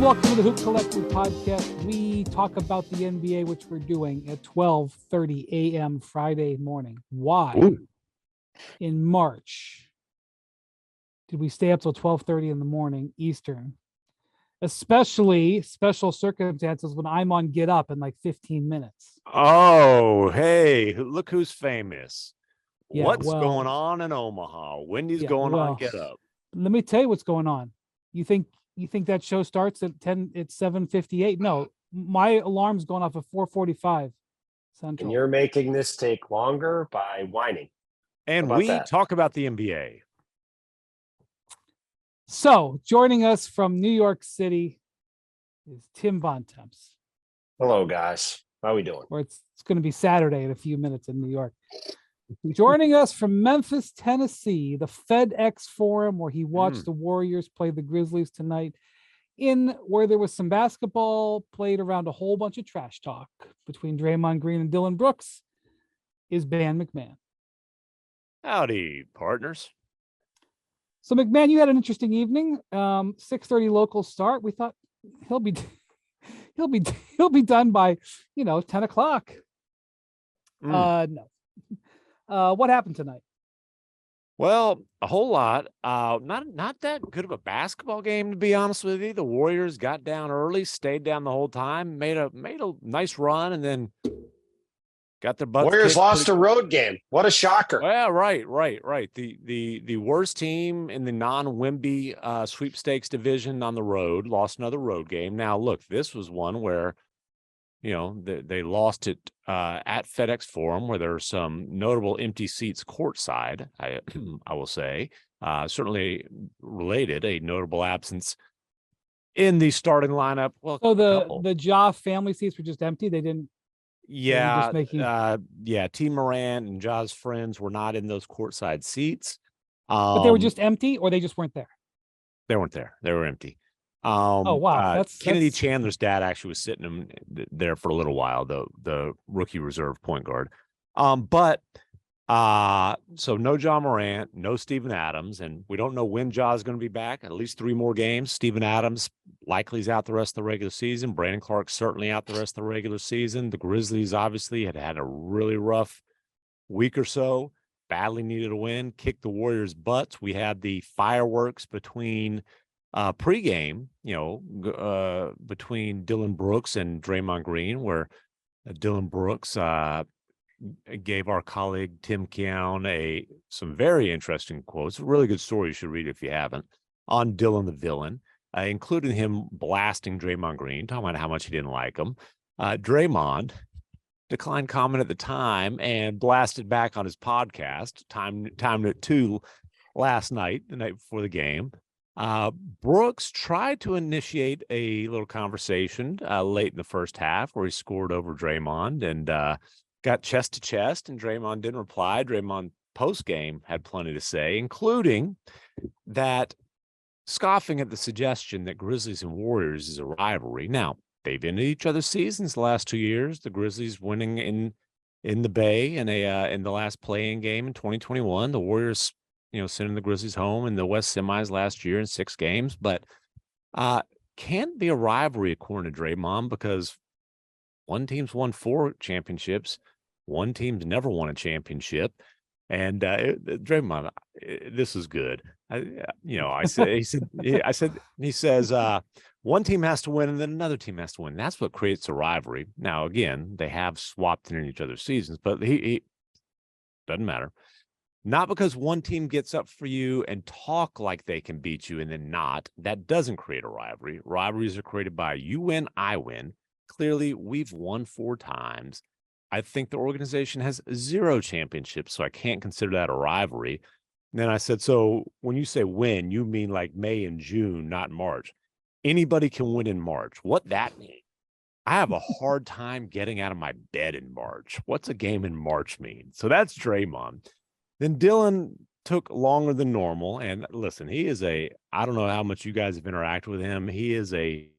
welcome to the Hoop Collective podcast. We talk about the NBA, which we're doing at 12:30 a.m. Friday morning. Why? Ooh. In March did we stay up till 12:30 in the morning Eastern? Especially special circumstances when I'm on Get Up in like 15 minutes. Oh, hey, look who's famous. Yeah, What's going on in Omaha? Wendy's going on Get Up. Let me tell you what's going on. You think that show starts at 10? It's 7:58. No, my alarm's going off at 4:45 Central. And you're making this take longer by whining. And we talk about the NBA. So joining us from New York City is Tim Bontemps. Hello, guys. How are we doing? Or it's going to be Saturday in a few minutes in New York. Joining us from Memphis, Tennessee, the FedEx Forum, where he watched the Warriors play the Grizzlies tonight, where there was some basketball played around a whole bunch of trash talk between Draymond Green and Dillon Brooks, is MacMahon. Howdy, partners. So MacMahon, you had an interesting evening. 6:30 local start. We thought he'll be done by 10 o'clock. No. What happened tonight? Well, a whole lot. Not that good of a basketball game, to be honest with you. The Warriors got down early, stayed down the whole time, made a nice run, and then got their butts. Warriors lost a road game. What a shocker! Well, right. The worst team in the non-Wemby sweepstakes division on the road lost another road game. Now, look, this was one where they lost it at FedEx Forum, where there are some notable empty seats courtside. I will say, certainly related, a notable absence in the starting lineup. Well, so the Ja family seats were just empty. They didn't. Yeah, T. Morant and Ja's friends were not in those courtside seats. But they were just empty, or they just weren't there? They weren't there. They were empty. Oh, wow. Kennedy Chandler's dad actually was sitting there for a little while, the rookie reserve point guard. So no Ja Morant, no Steven Adams, and we don't know when Ja is going to be back. At least 3 more games. Steven Adams likely is out the rest of the regular season. Brandon Clark certainly out the rest of the regular season. The Grizzlies obviously had a really rough week or so, badly needed a win, kicked the Warriors' butts. We had the fireworks between pregame, between Dillon Brooks and Draymond Green, where Dillon Brooks gave our colleague Tim Keown some very interesting quotes. A really good story. You should read it if you haven't, on Dillon the villain, including him blasting Draymond Green, talking about how much he didn't like him. Draymond declined comment at the time and blasted back on his podcast, timed it to last night, the night before the game. Brooks tried to initiate a little conversation late in the first half, where he scored over Draymond and got chest to chest, and Draymond didn't reply. Draymond post-game had plenty to say, including that scoffing at the suggestion that Grizzlies and Warriors is a rivalry. Now, they've ended each other's seasons the last 2 years. The Grizzlies winning in the Bay in the last play-in game in 2021. The Warriors, sending the Grizzlies home in the West semis last year in 6 games, but can't be a rivalry according to Draymond, because one team's won 4 championships, one team's never won a championship, and Draymond, this is good. He says one team has to win and then another team has to win. That's what creates a rivalry. Now, again, they have swapped in each other's seasons, but he doesn't matter. Not because one team gets up for you and talk like they can beat you and then not. That doesn't create a rivalry. Rivalries are created by you win, I win. Clearly, we've won 4 times. I think the organization has 0 championships, so I can't consider that a rivalry. And then I said, so when you say win, you mean like May and June, not March. Anybody can win in March. What that means? I have a hard time getting out of my bed in March. What's a game in March mean? So that's Draymond. Then Dillon took longer than normal. And listen, he is I don't know how much you guys have interacted with him. He is a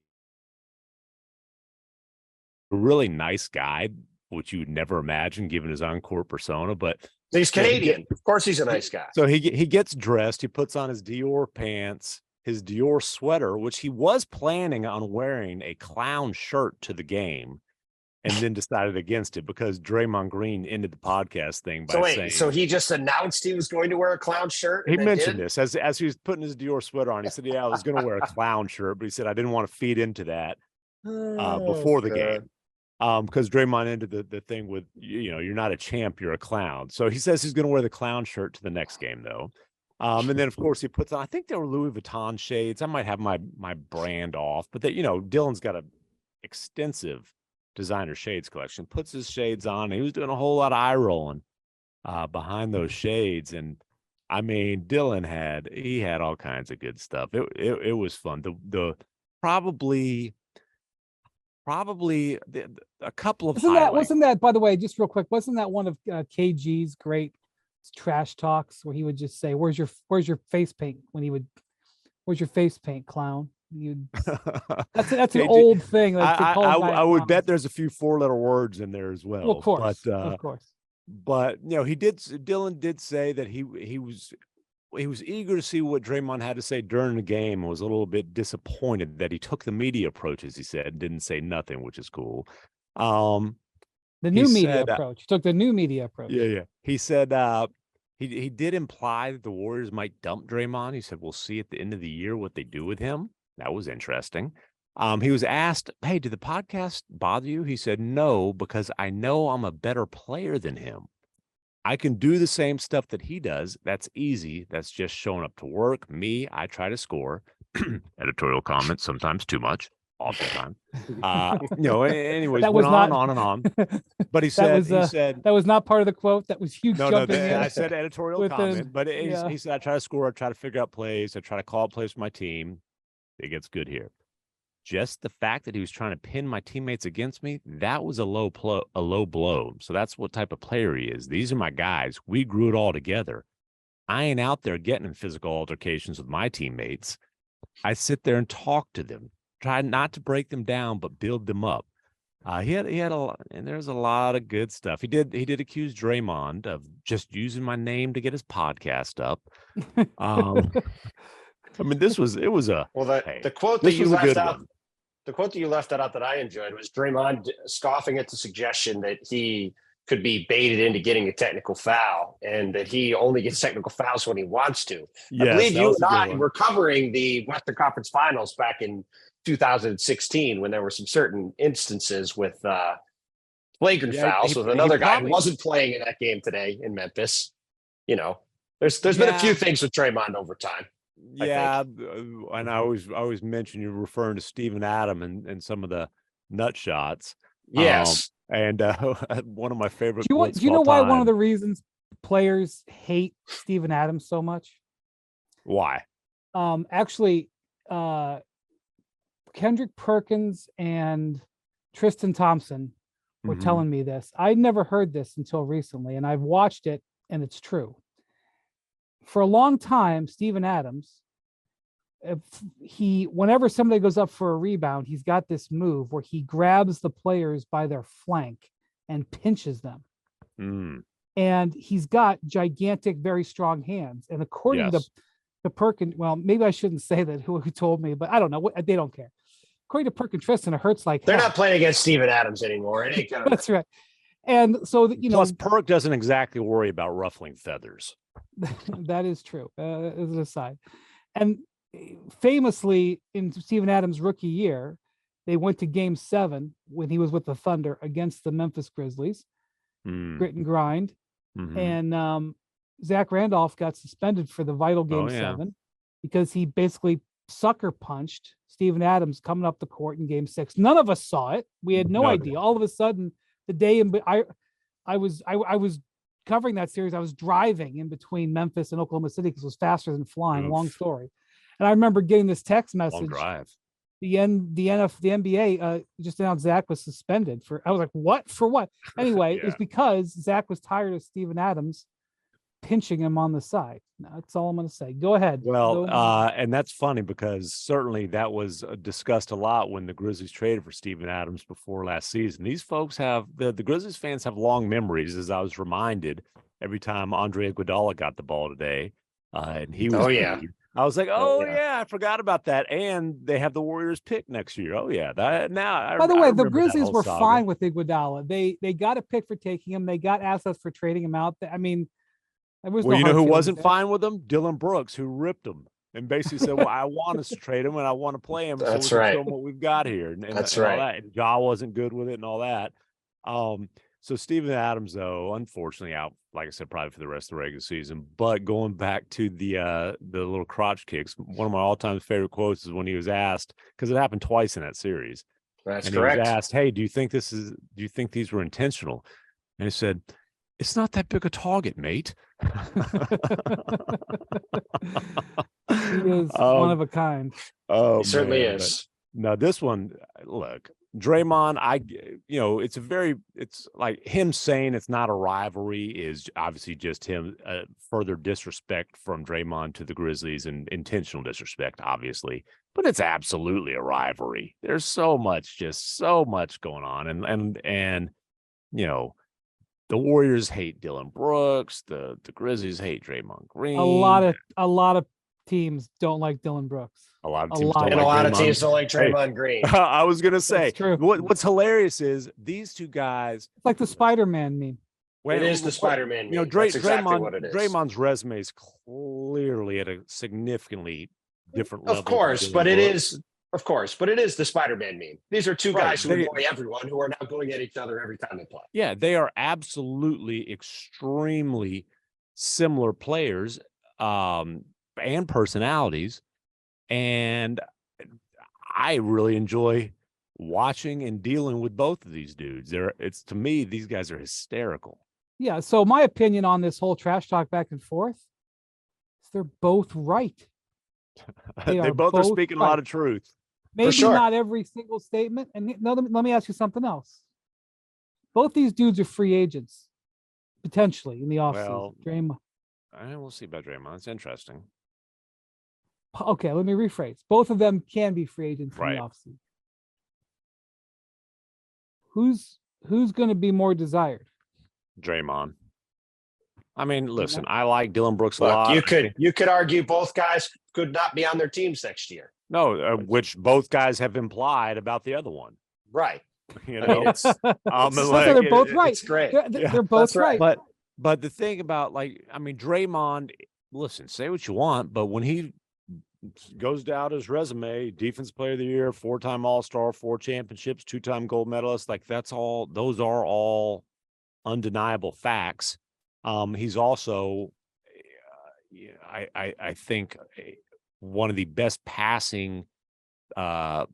really nice guy, which you would never imagine given his on-court persona, but he's Canadian. Of course he's a nice guy. So he gets dressed, he puts on his Dior pants, his Dior sweater, which he was planning on wearing a clown shirt to the game, and then decided against it because Draymond Green ended the podcast thing by saying. So he just announced he was going to wear a clown shirt? He mentioned this as he was putting his Dior sweater on. He said, yeah, I was going to wear a clown shirt, but he said, I didn't want to feed into that before the game. Because Draymond ended the thing with, you're not a champ, you're a clown. So he says he's going to wear the clown shirt to the next game, though. And then, of course, he puts on, I think they were Louis Vuitton shades. I might have my brand off, but Dillon's got an extensive designer shades collection. Puts his shades on. He was doing a whole lot of eye rolling behind those shades. And I mean, Dillon had all kinds of good stuff. It was fun. The probably a couple of wasn't that, by the way, just real quick, wasn't that one of KG's great trash talks where he would just say, where's your face paint, where's your face paint, clown? That's an old thing. I would bet there's a few 4-letter words in there as well. Of course, of course. But Dillon did say that he was eager to see what Draymond had to say during the game, and was a little bit disappointed that he took the media approach, as he said, didn't say nothing, which is cool. The new media approach. He took the new media approach. Yeah. He said he did imply that the Warriors might dump Draymond. He said, we'll see at the end of the year what they do with him. That was interesting. He was asked, hey, did the podcast bother you? He said, no, because I know I'm a better player than him. I can do the same stuff that he does. That's easy. That's just showing up to work. Me, I try to score. Editorial comments, sometimes too much, oftentimes. Anyways, that was went on and on. But he said that was not part of the quote. That was huge. I said editorial comment, but he said I try to score, I try to figure out plays, I try to call plays for my team. It gets good here. Just the fact that he was trying to pin my teammates against me, that was a low blow. So that's what type of player he is. These are my guys. We grew it all together. I ain't out there getting in physical altercations with my teammates. I sit there and talk to them, try not to break them down, but build them up. He had a lot, and there's a lot of good stuff. He did accuse Draymond of just using my name to get his podcast up. I mean, the quote that you left out. The quote that you left out that I enjoyed was Draymond scoffing at the suggestion that he could be baited into getting a technical foul, and that he only gets technical fouls when he wants to. Yes, I believe you and I were covering the Western Conference Finals back in 2016 when there were some certain instances with flagrant fouls with another guy who wasn't playing in that game today in Memphis. There's been a few things with Draymond over time. Yeah, and I always mention you're referring to Steven Adams and some of the nut shots. Yes, and one of my favorite. Do you know why one of the reasons players hate Steven Adams so much? Why? Actually, Kendrick Perkins and Tristan Thompson were telling me this. I'd never heard this until recently, and I've watched it, and it's true. For a long time, Steven Adams, whenever somebody goes up for a rebound, he's got this move where he grabs the players by their flank and pinches them. And he's got gigantic, very strong hands. And according to Perkins, well, maybe I shouldn't say that who told me, but I don't know. They don't care. According to Perkins Tristan, it hurts like they're not playing against Steven Adams anymore. It ain't gonna That's right. And so, plus Perk doesn't exactly worry about ruffling feathers. That is true, as an aside. And famously, in Steven Adams' rookie year, they went to Game 7 when he was with the Thunder against the Memphis Grizzlies, grit and grind. And Zach Randolph got suspended for the vital Game 7 because he basically sucker punched Steven Adams coming up the court in Game 6. None of us saw it. We had no idea. All of a sudden, the day I was covering that series, I was driving in between Memphis and Oklahoma City because it was faster than flying. Long story. And I remember getting this text message. Long drive. The NBA just announced Zach was suspended for. I was like, what? For what? Anyway, It was because Zach was tired of Steven Adams pinching him on the side. That's all I'm going to say. Go ahead. Well, and that's funny because certainly that was discussed a lot when the Grizzlies traded for Steven Adams before last season. These folks have the Grizzlies fans have long memories, as I was reminded every time Andre Iguodala got the ball today, and he was I was like, Oh, oh yeah. yeah, I forgot about that. And they have the Warriors pick next year. Oh yeah, that now. By the I way, the remember that Grizzlies whole were saga. fine with Iguodala. They got a pick for taking him. They got assets for trading him out. I mean, there was Well, no you know hard who feelings wasn't there. fine with him? Dillon Brooks, who ripped him and basically said, "Well, I want us to trade him and I want to play him, so we That's can right. show him what we've got here." And That's all right. that. And Ja wasn't good with it and all that. So Steven Adams, though, unfortunately out, like I said, probably for the rest of the regular season. But going back to the little crotch kicks, one of my all-time favorite quotes is when he was asked, because it happened twice in that series. That's And correct. he was asked, "Hey, do you think these were intentional?" And he said, "It's not that big a target, mate." He is one of a kind. Oh, He certainly man, is. no, this one, look, Draymond, it's like him saying it's not a rivalry is obviously just him further disrespect from Draymond to the Grizzlies and intentional disrespect, obviously, but it's absolutely a rivalry. There's so much going on. And, the Warriors hate Dillon Brooks. The Grizzlies hate Draymond Green. A lot of teams don't like Dillon Brooks. A lot of A teams lot. don't And like a lot of Draymond. teams don't like Draymond Green. I was gonna say That's true. what's hilarious is these two guys. It's like the Spider-Man meme. It is the Spider-Man meme. That's exactly what it is. Draymond's resume is clearly at a significantly different level. Of course, than but it Dillon is. Of course, but it is the Spider-Man meme. These are two Right, guys who they- annoy everyone, who are now going at each other every time they play. Yeah, they are absolutely extremely similar players and personalities. And I really enjoy watching and dealing with both of these dudes. To me, these guys are hysterical. Yeah. So my opinion on this whole trash talk back and forth is they're both right. They are both are both speaking a right. lot of truth. Maybe sure. not every single statement. And let me ask you something else. Both these dudes are free agents, potentially in the offseason. Well, Draymond. We'll see about Draymond. It's interesting. Okay, let me rephrase. Both of them can be free agents in Right. the offseason. Who's going to be more desired? Draymond. I mean, listen, I like Dillon Brooks a Look, lot. you could argue both guys could not be on their teams next year. No, which both guys have implied about the other one. Right. You I know, mean, it's So they're both right. It's great. They're both that's right. right. but the thing about Draymond, listen, say what you want, but when he goes down his resume, defensive player of the year, 4-time All-Star, 4 championships, 2-time gold medalist, like those are all undeniable facts. He's also, I think, one of the best passing, one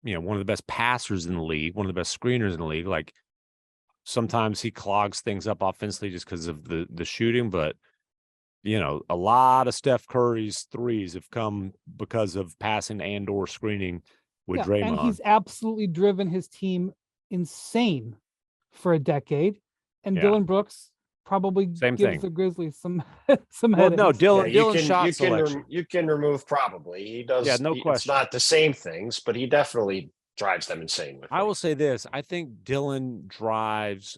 of the best passers in the league, one of the best screeners in the league. Like sometimes he clogs things up offensively just because of the shooting, but a lot of Steph Curry's threes have come because of passing and/or screening with Draymond. And he's absolutely driven his team insane for a decade. And Yeah. Dillon Brooks probably Same gives thing. the Grizzlies some Well, headaches. no, Dillon you can, shot you can, selection. you can remove probably. He does. Yeah, no It's question. not the same things, but he definitely drives them insane with I will things. say this. I think Dillon drives.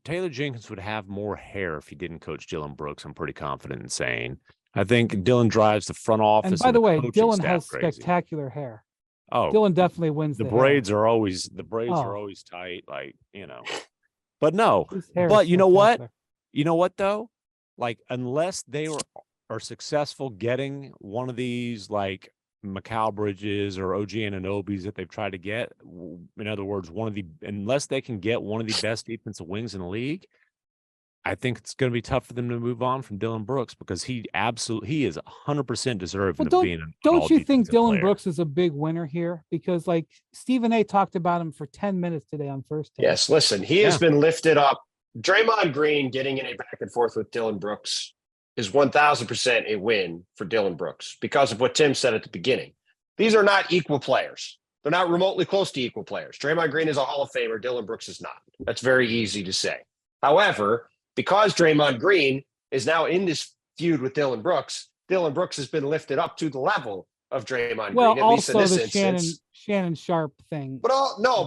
Taylor Jenkins would have more hair if he didn't coach Dillon Brooks. I'm pretty confident in saying. I think Dillon drives the front office. And by the way, coaching Dillon staff has crazy. spectacular hair. Oh, Dillon definitely wins the the braids hair. are always are Oh. always tight, But no, His hair is but you know what? spectacular. You know what though? Like unless they are successful getting one of these like Mikal Bridges or OG Ananobi's that they've tried to get, in other words, unless they can get one of the best defensive wings in the league, I think it's going to be tough for them to move on from Dillon Brooks because he is 100% deserving Well, of being an Don't you think all-defensive Dillon player. Brooks is a big winner here? Because like Stephen A talked about him for 10 minutes today on First Take. Yes, listen, he has been lifted up. Draymond Green getting in a back and forth with Dillon Brooks is 1,000% a win for Dillon Brooks because of what Tim said at the beginning. These are not equal players. They're not remotely close to equal players. Draymond Green is a Hall of Famer. Dillon Brooks is not. That's very easy to say. However, because Draymond Green is now in this feud with Dillon Brooks has been lifted up to the level of Draymond Well, Green, at least in also this the instance. Shannon Sharp thing. But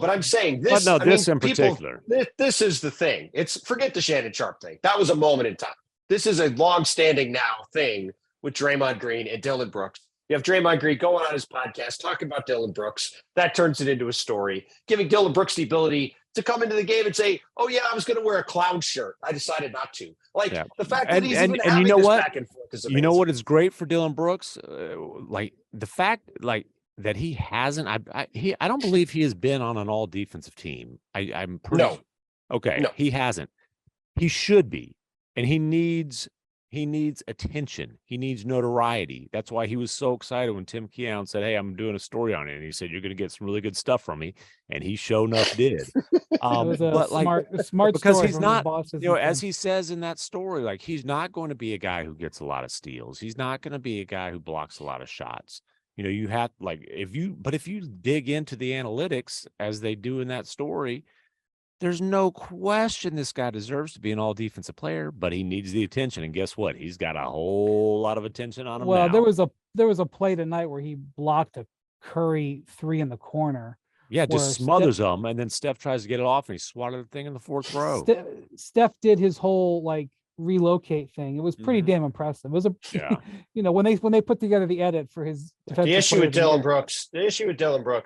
I'm saying this. But no, this in people- particular. This is the thing. Forget the Shannon Sharp thing. That was a moment in time. This is a long-standing now thing with Draymond Green and Dillon Brooks. You have Draymond Green going on his podcast talking about Dillon Brooks. That turns it into a story, giving Dillon Brooks the ability to come into the game and say, "Oh yeah, I was going to wear a clown shirt. I decided not to." Like the fact that he's even having this back and forth is amazing. You know what is great for Dillon Brooks? Like the fact, that he hasn't. I don't believe he has been on an all defensive team. I'm pretty No. Okay. No. He hasn't. He should be, and he needs attention. He needs notoriety. That's why he was so excited when Tim Keown said, "Hey, I'm doing a story on it." And he said, "You're going to get some really good stuff from me." And he sure enough did. It was a smart because story he's from not, his bosses as he says in that story, like he's not going to be a guy who gets a lot of steals. He's not going to be a guy who blocks a lot of shots. You have if you dig into the analytics as they do in that story, there's no question this guy deserves to be an all defensive player, but he needs the attention. And guess what? He's got a whole lot of attention on him. Well, now. there was a play tonight where he blocked a Curry 3 in the corner. Yeah, just smothers them, and then Steph tries to get it off, and he swatted the thing in the fourth row. Steph did his whole relocate thing. It was pretty damn impressive. It was when they put together the edit for his the issue with Dillon Brooks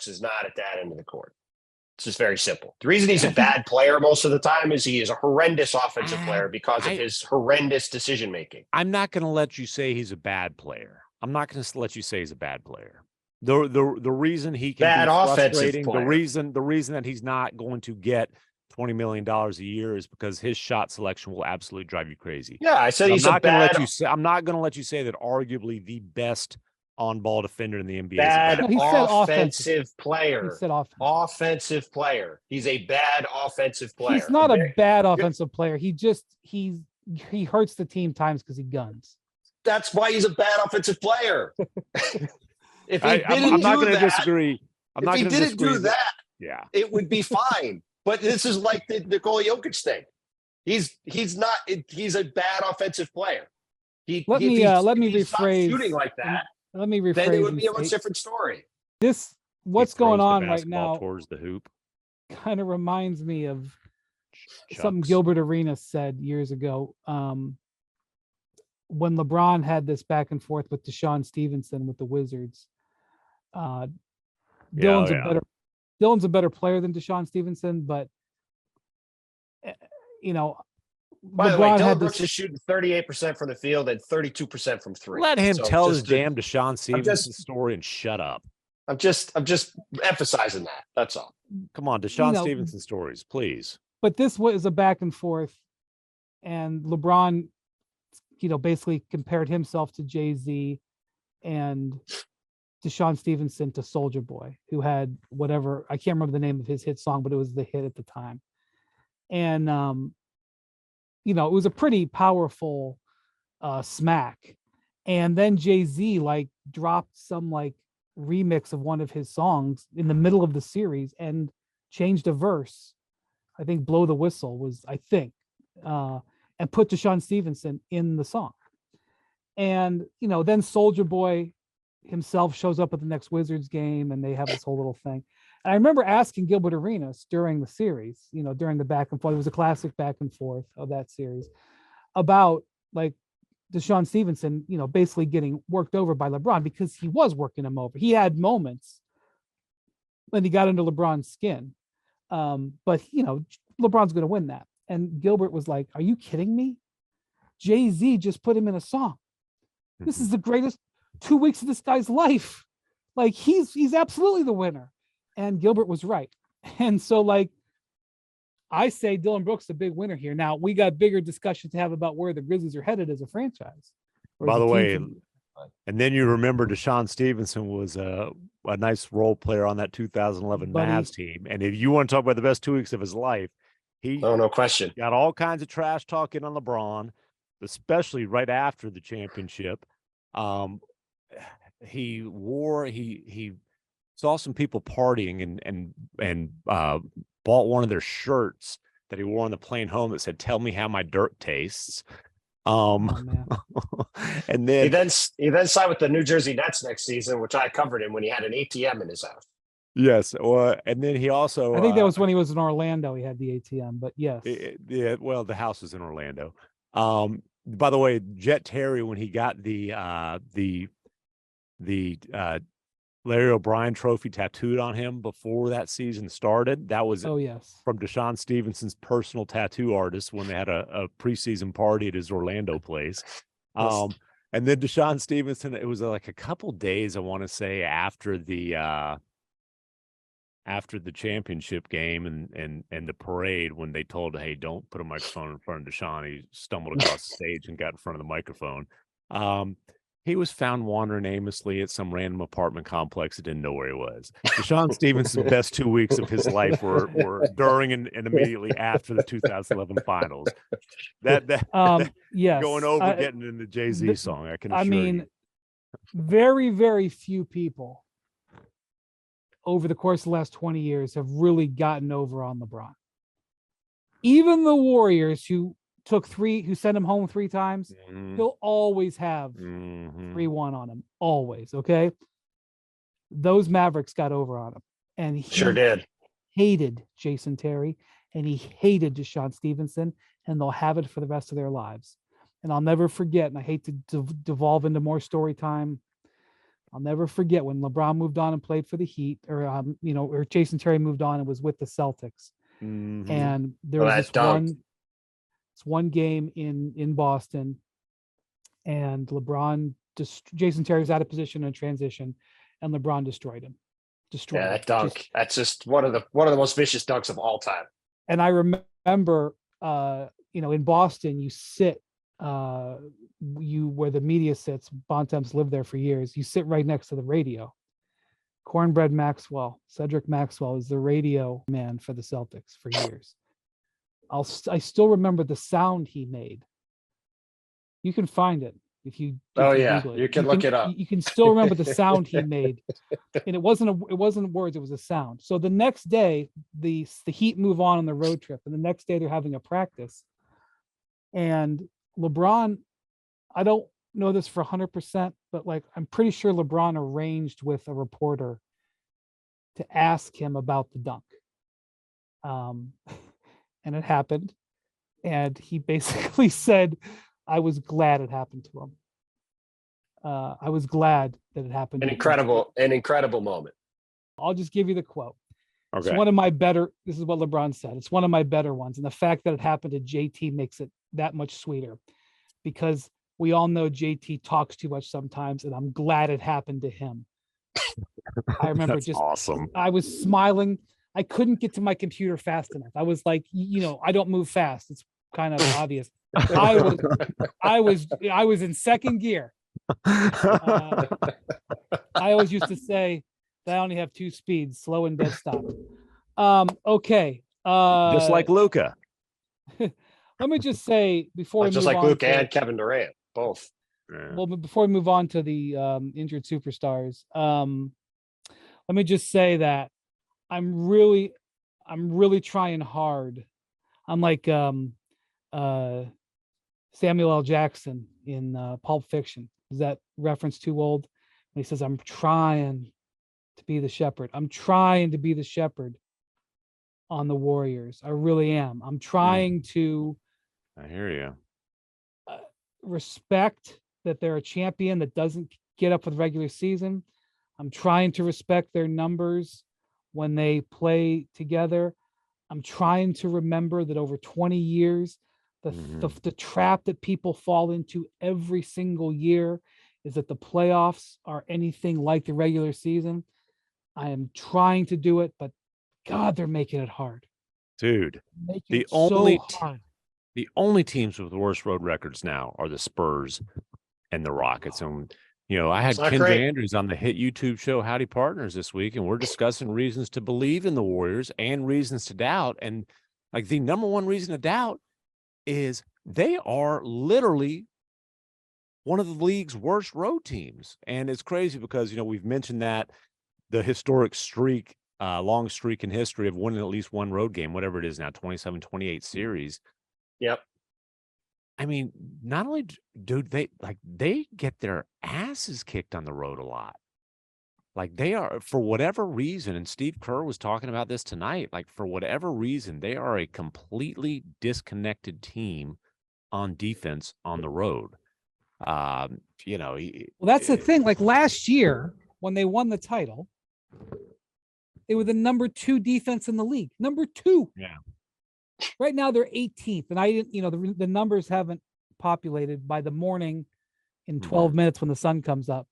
is not at that end of the court. It's just very simple. The reason he's a bad player most of the time is he is a horrendous offensive player because of his horrendous decision making. I'm not going to let you say he's a bad player. I'm not going to let you say he's a bad player. The reason he can bad be offensive player. the reason that he's not going to get $20 million a year is because his shot selection will absolutely drive you crazy. Yeah, I said he's a bad. I'm not going to let you say that arguably the best on-ball defender in the NBA. Bad is offensive player. He said offensive player. He's a bad offensive player. He's not a bad offensive player. He hurts the team times because he guns. That's why he's a bad offensive player. If he I'm not going to disagree. If he didn't do that, yeah, it would be fine. But this is like the Nikola Jokic thing. He's not. He's a bad offensive player. Let me rephrase. Shooting like that. Let me rephrase. Then it would be a much different story. What's going on right now towards the hoop kind of reminds me of something Gilbert Arenas said years ago. When LeBron had this back and forth with Deshaun Stevenson with the Wizards. Dillon's a better player than Deshaun Stevenson, but By the way, Dillon Brooks is shooting 38% from the field and 32% from three. Let him tell his damn Deshaun Stevenson story and shut up. I'm just emphasizing that. That's all. Come on, Deshaun Stevenson stories, please. But this was a back and forth, and LeBron, basically compared himself to Jay-Z and Deshaun Stevenson to Soulja Boy, who had whatever, I can't remember the name of his hit song, but it was the hit at the time. And it was a pretty powerful smack. And then Jay-Z dropped some remix of one of his songs in the middle of the series and changed a verse. I think Blow the Whistle was, and put Deshaun Stevenson in the song. And, then Soulja Boy himself shows up at the next Wizards game and they have this whole little thing. And I remember asking Gilbert Arenas during the series, during the back and forth, it was a classic back and forth of that series, about Deshaun Stevenson, basically getting worked over by LeBron because he was working him over. He had moments when he got under LeBron's skin. But LeBron's going to win that. And Gilbert was like, "Are you kidding me? Jay-Z just put him in a song. This is the greatest 2 weeks of this guy's life. He's absolutely the winner." And Gilbert was right. And so I say Dillon Brooks the big winner here. Now we got bigger discussion to have about where the Grizzlies are headed as a franchise. By the way, and then you remember Deshaun Stevenson was a nice role player on that 2011 Mavs team. And if you want to talk about the best 2 weeks of his life, no question. Got all kinds of trash talking on LeBron, especially right after the championship. He saw some people partying and bought one of their shirts that he wore on the plane home that said, "Tell me how my dirt tastes." And then he then signed with the New Jersey Nets next season, which I covered him when he had an ATM in his house. Yes. And then he also, I think that was when he was in Orlando. He had the ATM, but yes. Yeah. Well, the house was in Orlando. by the way, Jet Terry, when he got the Larry O'Brien trophy tattooed on him before that season started, that was from Deshaun Stevenson's personal tattoo artist when they had a preseason party at his Orlando place. And then Deshaun Stevenson, it was like a couple days, I want to say, after the championship game and the parade, when they told, hey, don't put a microphone in front of Deshaun, he stumbled across the stage and got in front of the microphone. He was found wandering aimlessly at some random apartment complex that didn't know where he was. Deshaun Stevenson's best 2 weeks of his life were during and immediately after the 2011 finals. Yes, going over getting in the Jay-Z song, I can assure you. Very, very few people over the course of the last 20 years have really gotten over on LeBron. Even the Warriors, who sent him home 3 times, he'll always have 3-1 on him. Always, okay? Those Mavericks got over on him. And he sure did. Hated Jason Terry, and he hated Deshaun Stevenson, and they'll have it for the rest of their lives. And I'll never forget, and I hate to devolve into more story time, I'll never forget when LeBron moved on and played for the Heat, or Jason Terry moved on and was with the Celtics. And there was one game in Boston, and Jason Terry was out of position in transition, and LeBron destroyed him. That dunk. That's just one of the most vicious dunks of all time. And I remember, in Boston, you sit, where the media sits. Bontemps lived there for years. You sit right next to the radio. Cornbread Maxwell, Cedric Maxwell, is the radio man for the Celtics for years. I still remember the sound he made. You can find it if you. You can look it up. You can still remember the sound he made, and it wasn't words; it was a sound. So the next day, the Heat move on the road trip, and the next day they're having a practice, and LeBron, I don't know this for 100%, but I'm pretty sure LeBron arranged with a reporter to ask him about the dunk. And it happened. And he basically said, I was glad it happened to him. I was glad that it happened. An incredible moment. I'll just give you the quote. Okay. It's one of my this is what LeBron said. It's one of my better ones. And the fact that it happened to JT makes it that much sweeter, because we all know JT talks too much sometimes, and I'm glad it happened to him. I remember awesome. I was smiling. I couldn't get to my computer fast enough. I was like, I don't move fast. It's kind of obvious. I was in second gear. I always used to say that I only have 2 speeds, slow and dead stop. Okay. Just like Luka. Let me just say before just like Luka and Kevin Durant, both. Well, but before we move on to the injured superstars, let me just say that I'm really trying hard. I'm like Samuel L. Jackson in Pulp Fiction. Is that reference too old? And he says, I'm trying to be the shepherd. I'm trying to be the shepherd on the Warriors. I really am. I'm trying to. I hear you. Respect that they're a champion that doesn't get up for the regular season. I'm trying to respect their numbers when they play together. I'm trying to remember that over 20 years, the trap that people fall into every single year is that the playoffs are anything like the regular season. I am trying to do it, but God, they're making it hard. Dude, the only teams with the worst road records now are the Spurs and the Rockets. And, I had Kendra Andrews on the hit YouTube show Howdy Partners this week, and we're discussing reasons to believe in the Warriors and reasons to doubt. And the number one reason to doubt is they are literally one of the league's worst road teams. And it's crazy because, we've mentioned that the historic streak, long streak in history of winning at least one road game, whatever it is now, 27-28 series. Yep. I mean, not only do they get their asses kicked on the road a lot. They are, for whatever reason, and Steve Kerr was talking about this tonight, for whatever reason, they are a completely disconnected team on defense on the road. Well, that's the thing. Like last year when they won the title, they were the number 2 defense in the league. Number 2. Yeah. Right now they're 18th, and I didn't. The numbers haven't populated by the morning. In 12 minutes when the sun comes up,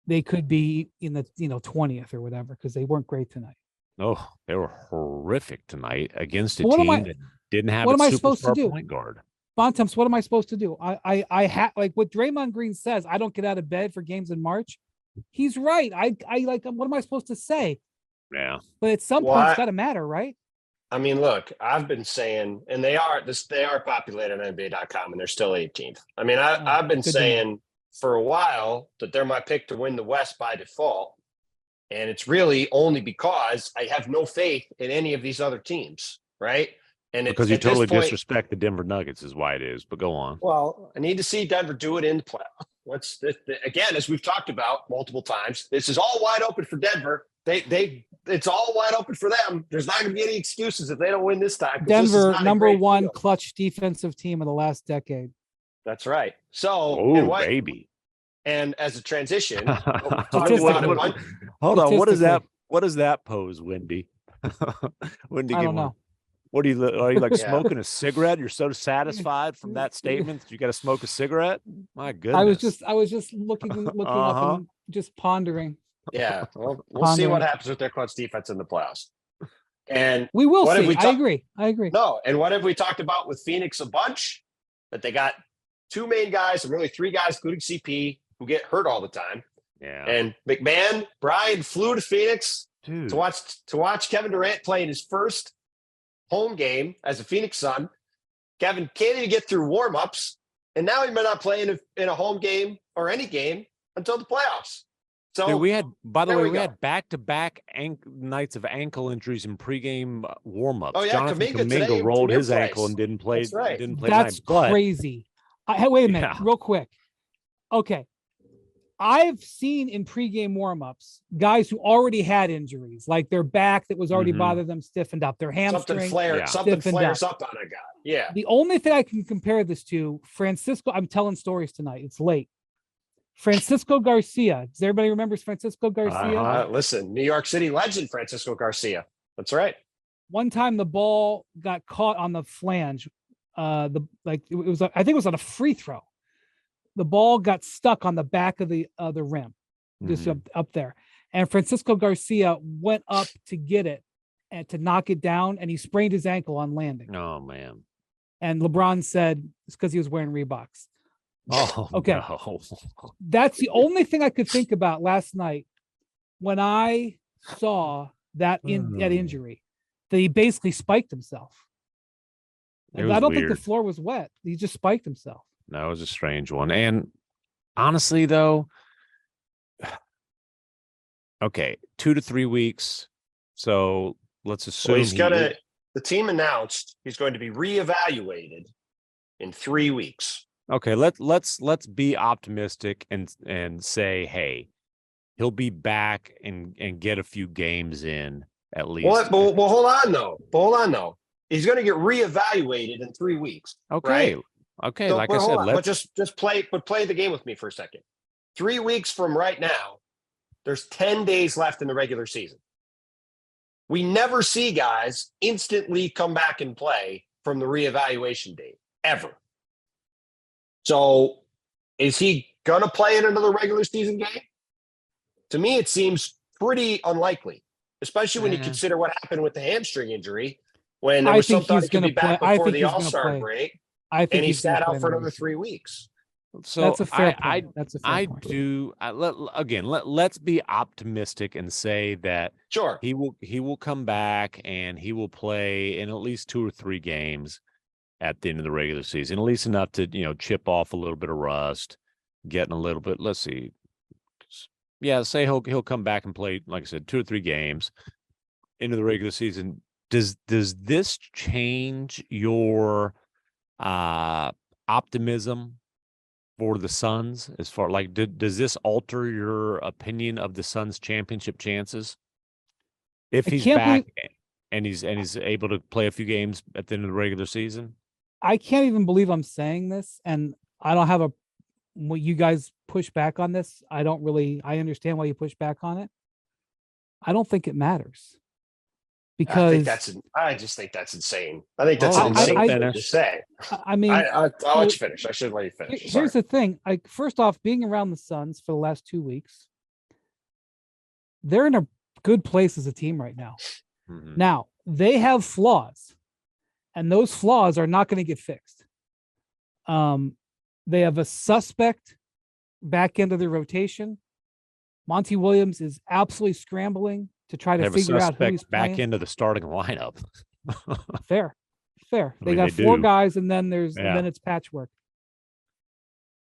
they could be in the 20th or whatever because they weren't great tonight. Oh, they were horrific tonight against a team that didn't have a superstar point guard. Bontemps, what am I supposed to do? I have like what Draymond Green says. I don't get out of bed for games in March. He's right. I like. What am I supposed to say? Yeah, but at some point, it's got to matter, right? I mean, look, I've been saying, and they are populated on NBA.com, and they're still 18th. I mean, I've been saying for a while that they're my pick to win the West by default, and it's really only because I have no faith in any of these other teams, right? And because you totally disrespect the Denver Nuggets is why it is. But go on. Well, I need to see Denver do it in the playoffs. Again, as we've talked about multiple times, this is all wide open for Denver. It's all wide open for them. There's not going to be any excuses if they don't win this time. Denver, number 1 clutch defensive team of the last decade. That's right. So, baby. And as a transition, hold on. What does that pose, Wendy? Wendy, I don't know. What are you like smoking a cigarette? You're so satisfied from that statement that you got to smoke a cigarette? My goodness. I was just looking up and just pondering. Yeah, well, we'll see what happens with their clutch defense in the playoffs. And we will see. I agree. No, and what have we talked about with Phoenix a bunch? That they got 2 main guys, and really 3 guys, including CP, who get hurt all the time. Yeah. And MacMahon, Brian flew to Phoenix to watch Kevin Durant play in his first home game as a Phoenix Sun. Kevin can't even get through warmups, and now he may not play in a home game or any game until the playoffs. So dude, we had back-to-back nights of ankle injuries in pregame warmups. Oh yeah, Jonathan Kuminga rolled his ankle and didn't play. That's right. Didn't play. That's tonight, crazy. Wait a minute, real quick. Okay, I've seen in pregame warmups guys who already had injuries, like their back that was already bothering them stiffened up, their hamstring something flares up on a guy. Yeah. The only thing I can compare this to, Francisco. I'm telling stories tonight. It's late. Francisco Garcia. Does everybody remembers Francisco Garcia? Listen, New York City legend Francisco Garcia. That's right. One time the ball got caught on the flange. I think it was on a free throw. The ball got stuck on the back of the rim, just up there. And Francisco Garcia went up to get it and to knock it down, and he sprained his ankle on landing. Oh man! And LeBron said it's because he was wearing Reeboks. Oh, okay. No. That's the only thing I could think about last night when I saw that that injury, that he basically spiked himself. And I don't think the floor was wet. He just spiked himself. That was a strange one. And honestly, though, okay, 2 to 3 weeks. So let's assume the team announced he's going to be reevaluated in 3 weeks. Okay, let's be optimistic and say, hey, he'll be back and get a few games in at least. Well, hold on though. He's going to get reevaluated in 3 weeks. Okay. Right? Okay. So, like I said, just play the game with me for a second. 3 weeks from right now, there's 10 days left in the regular season. We never see guys instantly come back and play from the reevaluation date ever. So is he going to play in another regular season game? To me, it seems pretty unlikely, especially when you consider what happened with the hamstring injury when there was some thought he could be back before the All-Star break, and he sat out for another 3 weeks. So that's a fair point. Let's be optimistic and say that sure he will come back and he will play in at least 2 or 3 games at the end of the regular season, at least enough to, chip off a little bit of rust, getting a little bit, let's see. Yeah, say he'll come back and play, like I said, 2 or 3 games into the regular season. Does this change your optimism for the Suns as far does this alter your opinion of the Suns' championship chances? If he's back and he's able to play a few games at the end of the regular season? I can't even believe I'm saying this, and I don't have what you guys push back on this. I understand why you push back on it. I don't think it matters. Because I just think that's insane. I think that's an insane thing to say. I mean, I'll let you finish. I should let you finish. Here's the thing. First off, being around the Suns for the last 2 weeks, they're in a good place as a team right now. Mm-hmm. Now, they have flaws, and those flaws are not going to get fixed. They have a suspect back end of their rotation. Monty Williams is absolutely scrambling to try to figure out who he's playing. Back into the starting lineup. Fair. They got 4 guys, and then then it's patchwork.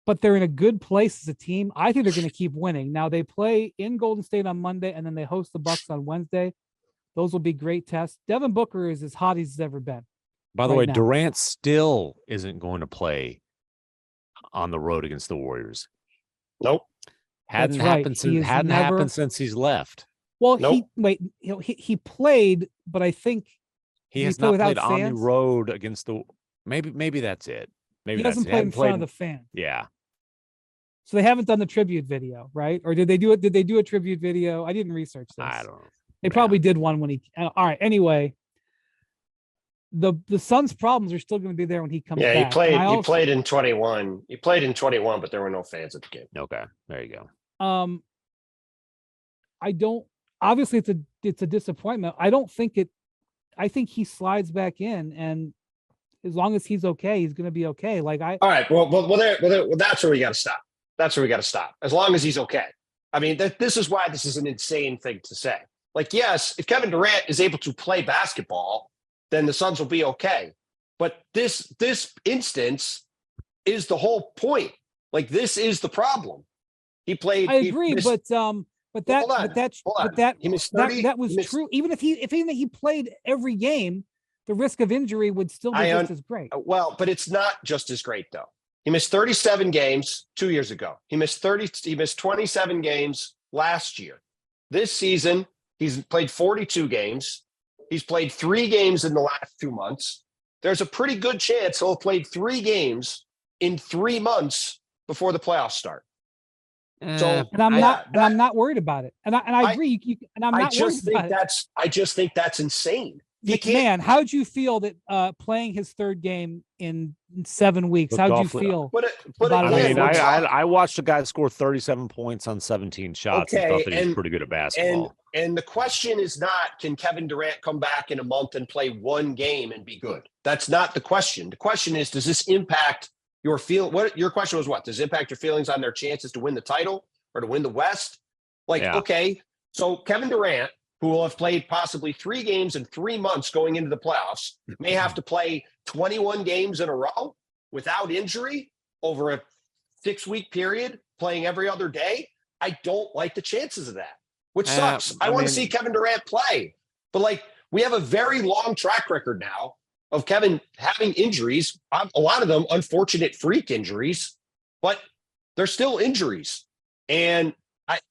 But they're in a good place as a team. I think they're going to keep winning. Now they play in Golden State on Monday, and then they host the Bucks on Wednesday. Those will be great tests. Devin Booker is as hot as he's ever been. By the way, Durant still isn't going to play on the road against the Warriors. Nope. Hadn't happened since he's left. Well, he played, but I think he has not played on the road against the. Maybe that's it. Maybe he hasn't played in front of the fans. Yeah. So they haven't done the tribute video, right? Or did they do it? Did they do a tribute video? I didn't research this. I don't know. They probably did one when he. All right. Anyway, the Suns' problems are still going to be there when he comes back. Yeah, he played in 21. He played in 21, but there were no fans at the game. Okay, there you go. I don't. Obviously, it's a disappointment. I don't think it. I think he slides back in, and as long as he's okay, he's going to be okay. All right. Well, that's where we got to stop. That's where we got to stop. As long as he's okay. I mean, this is why this is an insane thing to say. Yes, if Kevin Durant is able to play basketball, then the Suns will be okay. But this instance is the whole point. This is the problem. He played. I agree, but that was true. Even if he played every game, the risk of injury would still be just as great. Well, but it's not just as great though. He missed 37 games 2 years ago. He missed 27 games last year. This season, he's played 42 games. He's played 3 games in the last 2 months. There's a pretty good chance he'll have played 3 games in 3 months before the playoffs start. I'm not worried about it. And I agree. I just think that's insane. Man, how'd you feel that playing his 3rd game in 7 weeks? How'd you feel? I watched a guy score 37 points on 17 shots and thought that he was pretty good at basketball. And the question is not, can Kevin Durant come back in a month and play 1 game and be good? That's not the question. The question is, does this impact your your question was what? Does it impact your feelings on their chances to win the title or to win the West? Okay, so Kevin Durant, who will have played possibly 3 games in 3 months going into the playoffs, may have to play 21 games in a row without injury over a 6-week period, playing every other day. I don't like the chances of that, which sucks. I want to see Kevin Durant play. But we have a very long track record now of Kevin having injuries, a lot of them unfortunate freak injuries, but they're still injuries. And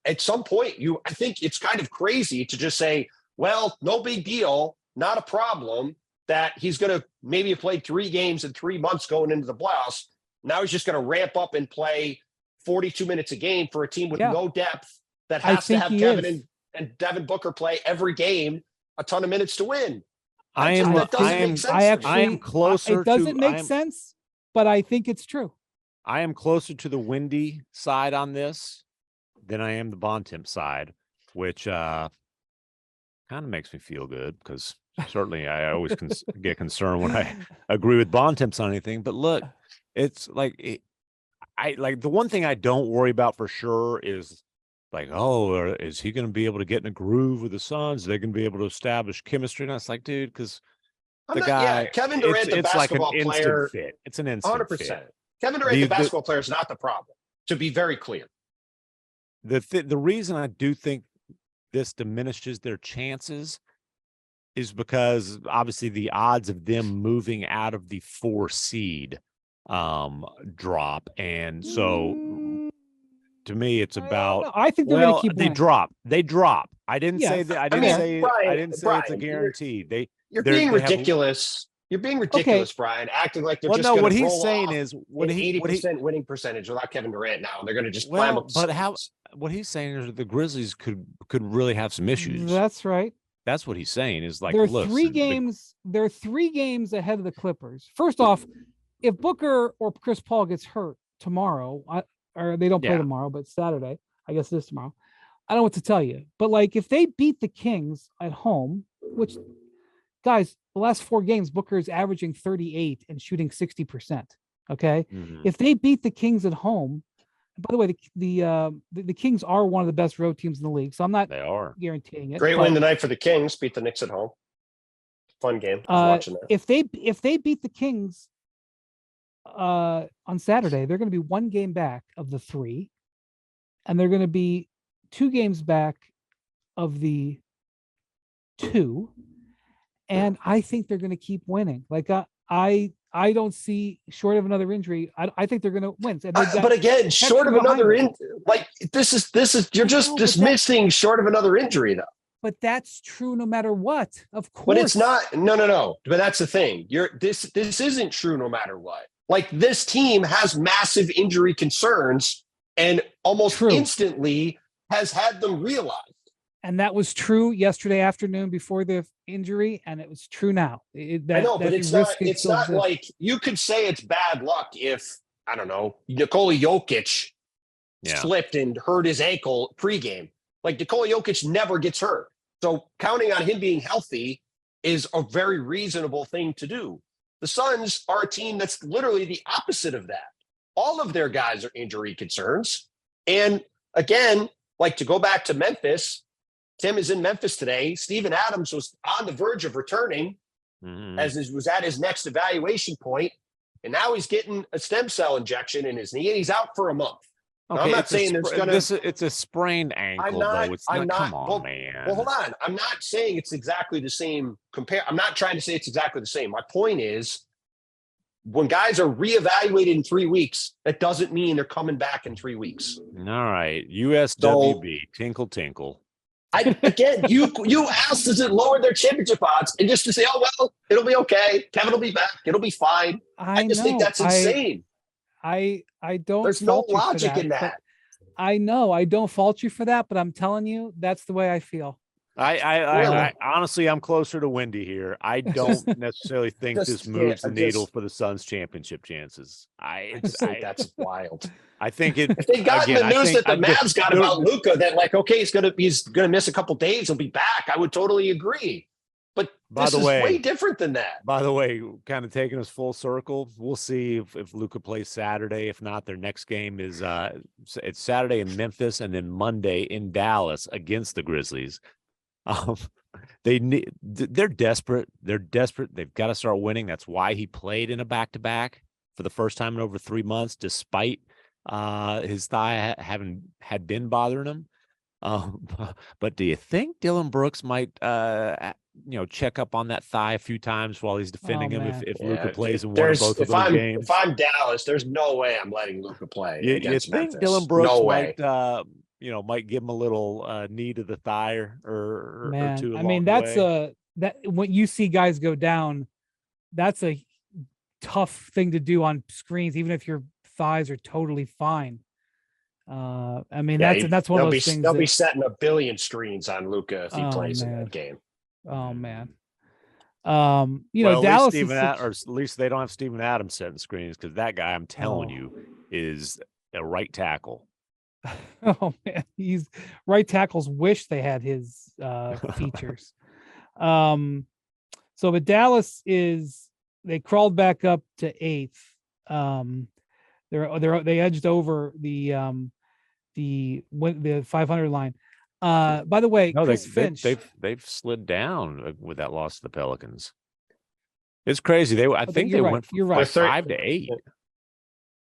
at some point, I think it's kind of crazy to just say, well, no big deal, not a problem, that he's going to maybe have played 3 games in 3 months going into the playoffs. Now he's just going to ramp up and play 42 minutes a game for a team with no depth that has to have Kevin and Devin Booker play every game a ton of minutes to win. I am closer. It doesn't make sense, but I think it's true. I am closer to the Windy side on this than I am the Bontemps side, which kind of makes me feel good because certainly I always get concerned when I agree with Bontemps on anything. But look, it's the one thing I don't worry about for sure is is he going to be able to get in a groove with the Suns? They're going to be able to establish chemistry. And it's dude, because Kevin Durant, the basketball player, fit. It's an instant 100%. fit. Kevin Durant, the basketball player, is not the problem. To be very clear, the reason I do think this diminishes their chances is because obviously the odds of them moving out of the 4 seed drop, and so. To me, it's about. I think they're going to keep. They drop. I didn't say that. I didn't say it's a guarantee. You're being ridiculous. You're being ridiculous, Brian, acting like they're Well, just no, going what to he's roll saying off is an 80% winning percentage without Kevin Durant now, and they're going to just climb up. but what he's saying is that the Grizzlies could really have some issues. That's right. That's what he's saying is like, they're look, 3 games. They're 3 games ahead of the Clippers. First off, if Booker or Chris Paul gets hurt tomorrow, or they don't play tomorrow, but Saturday, I guess it is tomorrow. I don't know what to tell you, but like if they beat the Kings at home, which guys, the last 4 games, Booker is averaging 38 and shooting 60%. Okay. Mhm. If they beat the Kings at home, by the way, the Kings are one of the best road teams in the league. So I'm not guaranteeing it. Great win tonight for the Kings, beat the Knicks at home. Fun game. I was watching that. If they beat the Kings on Saturday, they're going to be 1 game back of the 3, and they're going to be 2 games back of the 2. And I think they're going to keep winning. Like I don't see, short of another injury, I think they're going to win. But again, short of another this is you're just dismissing short of another injury though. But that's true no matter what. Of course. But it's not. No. But that's the thing. This isn't true no matter what. Like this team has massive injury concerns and almost instantly has had them realized. And that was true yesterday afternoon before the injury, and it was true now. I know, but it's not like you could say it's bad luck if, I don't know, Nikola Jokic slipped and hurt his ankle pregame. Like Nikola Jokic never gets hurt. So counting on him being healthy is a very reasonable thing to do. The Suns are a team that's literally the opposite of that. All of their guys are injury concerns. And again, like to go back to Memphis, Tim is in Memphis today. Steven Adams was on the verge of returning as he was at his next evaluation point, and now he's getting a stem cell injection in his knee, and he's out for a month. Okay, I'm not saying there's going to. It's a sprained ankle, though. It's not. Come on, man. Well, hold on. I'm not saying it's exactly the same. I'm not trying to say it's exactly the same. My point is, when guys are reevaluated in 3 weeks, that doesn't mean they're coming back in 3 weeks. All right, USWB, tinkle tinkle. Again, you asked, does it lower their championship odds? And just to say, oh, well, it'll be okay. Kevin will be back. It'll be fine. I just think that's insane. I don't. There's no logic in that. I know. I don't fault you for that, but I'm telling you, that's the way I feel. I honestly, I'm closer to Wendy here. I don't necessarily think this moves the needle for the Suns' championship chances. I think that's wild. I think it. If they got the news that the Mavs got about Luka, that like, okay, he's gonna miss a couple days, he'll be back. I would totally agree. But this is way different than that. By the way, kind of taking us full circle, we'll see if Luka plays Saturday. If not, their next game is it's Saturday in Memphis and then Monday in Dallas against the Grizzlies. They're desperate. They're desperate. They've got to start winning. That's why he played in a back-to-back for the first time in over 3 months, despite his thigh had been bothering him. But do you think Dillon Brooks might check up on that thigh a few times while he's defending him if Luka plays in one or both of those games? If I'm Dallas, there's no way I'm letting Luka play. You think Memphis. Dillon Brooks might give him a little knee to the thigh or two. I mean, that's that when you see guys go down, that's a tough thing to do on screens, even if your thighs are totally fine. I mean, that's one of those things. They'll be setting a billion screens on Luka if he plays in that game. Oh man. Dallas or at least they don't have Steven Adams setting screens, because that guy, I'm telling you, is a right tackle. Oh man, he's right tackles wish they had his features. But Dallas they crawled back up to 8th. They edged over the 500 line. By the way, no, Finch, they've slid down with that loss to the Pelicans. It's crazy. I think they went from 5 to 8.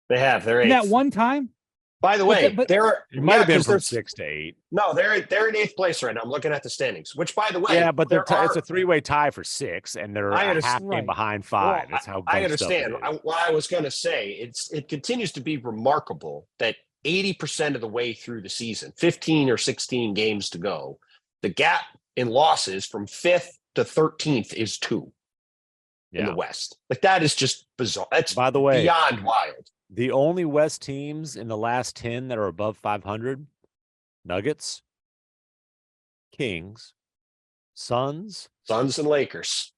They have. They're 8th. In that one time. By the way, it might have been from 6 to 8. No, they're in 8th place right now. I'm looking at the standings. Which, by the way, but it's a 3-way tie for 6, and they're a half game behind 5. That's how I understand. What I was going to say, it continues to be remarkable that 80% of the way through the season, 15 or 16 games to go, the gap in losses from 5th to 13th is 2. in the West. Like, that is just bizarre. That's, by the way, beyond wild. The only West teams in the last 10 that are above 500, Nuggets, Kings, Suns, and Lakers.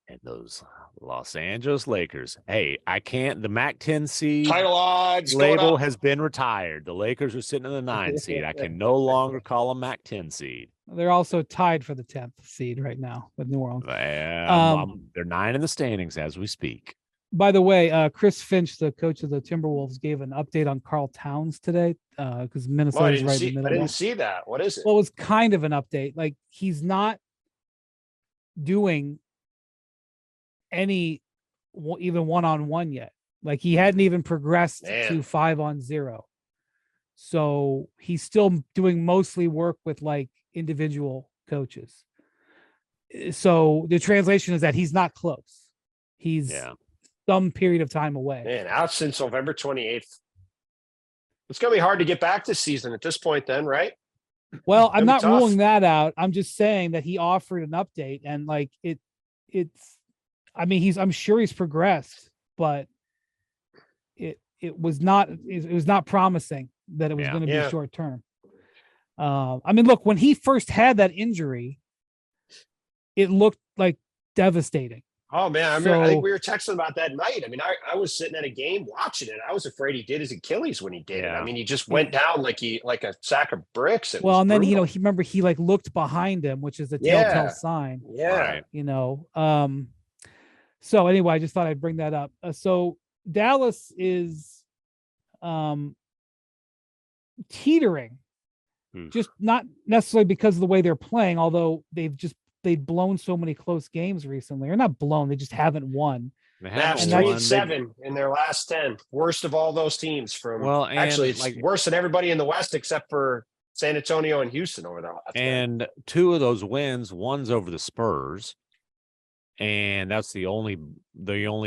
And those Los Angeles Lakers. Hey, I can't. The MAC-10 seed title odds label has been retired. The Lakers are sitting in the 9 seed. I can no longer call them MAC-10 seed. They're also tied for the 10th seed right now with New Orleans. They're 9 in the standings as we speak. By the way, Chris Finch, the coach of the Timberwolves, gave an update on Karl Towns today because Minnesota's right in the middle. I didn't see that. What is it? Well, it was kind of an update. Like, he's not doing any even one-on-one yet. Like, he hadn't even progressed to 5-on-0. So he's still doing mostly work with like individual coaches. So the translation is that he's not close. He's some period of time away. Man, out since November 28th. It's going to be hard to get back this season at this point then, right? Well, I'm not ruling that out. I'm just saying that he offered an update, and like I'm sure he's progressed, but it was not promising that it was going to be short term. Look, when he first had that injury, it looked like devastating. Oh man, I think we were texting about that night. I was sitting at a game watching it. I was afraid he did his Achilles when he did it. He just went down like a sack of bricks. And then he like looked behind him, which is a telltale sign. Yeah. So anyway, I just thought I'd bring that up. So Dallas is teetering, just not necessarily because of the way they're playing, although they've blown so many close games recently. Or not blown, they just haven't won. Mavs 3-7 in their last 10. Worst of all those teams actually it's worse than everybody in the West except for San Antonio and Houston over there. And 2 of those wins, one's over the Spurs. And that's the only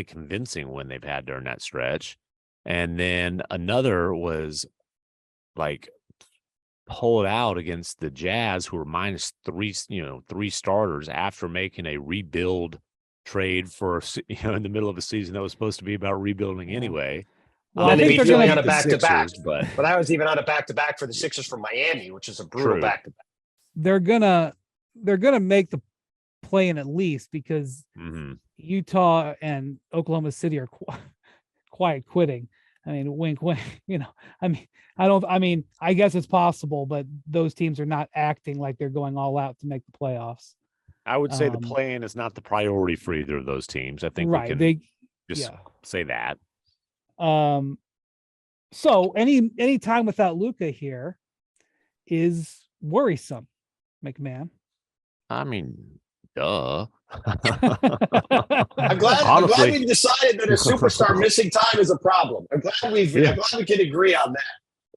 convincing win they've had during that stretch. And then another was like pulled out against the Jazz, who were -3, 3 starters after making a rebuild trade for, in the middle of a season that was supposed to be about rebuilding anyway. Well, I think they're going on a back-to-back, but I was even on a back-to-back for the Sixers from Miami, which is a brutal back-to-back. They're gonna make the play-in at least because Utah and Oklahoma City are quiet quitting. Wink, wink. I guess it's possible, but those teams are not acting like they're going all out to make the playoffs. I would say the play-in is not the priority for either of those teams. I think we can say that. So any time without Luka here is worrisome, MacMahon. Duh. I'm glad we decided that a superstar missing time is a problem. I'm glad we can agree on that.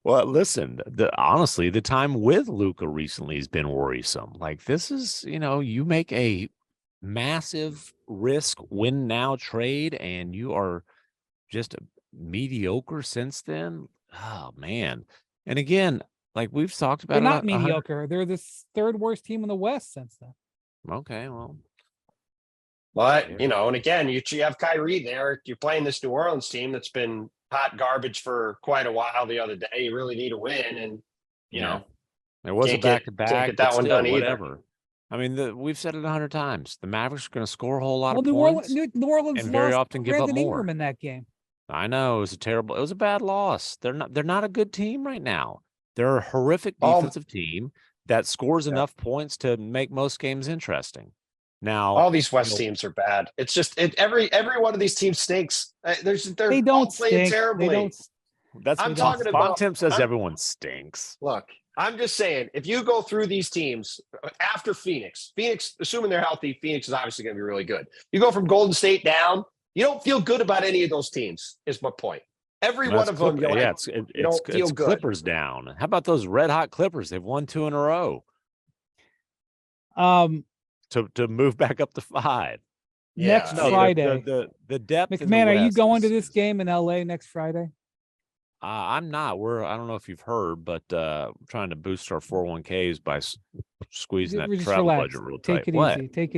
Well, listen, honestly, the time with Luka recently has been worrisome. Like, this is, you make a massive risk win now trade and you are just mediocre since then. Oh man. And again, like we've talked about, they're not mediocre. They're the 3rd worst team in the West since then. Okay, well. But, and again, you have Kyrie there. You're playing this New Orleans team that's been hot garbage for quite a while the other day. You really need a win. And, there was a back-to-back. Can't get that one done either. We've said it 100 times. The Mavericks are going to score a whole lot of points. New Orleans and very often give up more. Ingram in that game. I know. It was a bad loss. They're not a good team right now. They're a horrific defensive team that scores enough points to make most games interesting. Now, all these West teams are bad. It's just every one of these teams stinks. They don't playing terribly. I'm talking about. Bontemps says everyone stinks. Look, I'm just saying, if you go through these teams after Phoenix, assuming they're healthy, Phoenix is obviously going to be really good. You go from Golden State down, you don't feel good about any of those teams. Is my point. Every one of them, it's Clippers down. How about those red hot Clippers? They've won 2 in a row. To move back up to 5. Next Friday. The depth. MacMahon, are you going to this game in LA next Friday? I'm not. I don't know if you've heard, but trying to boost our 401ks by squeezing that Just travel relax. budget real tight. Take it What? easy. Take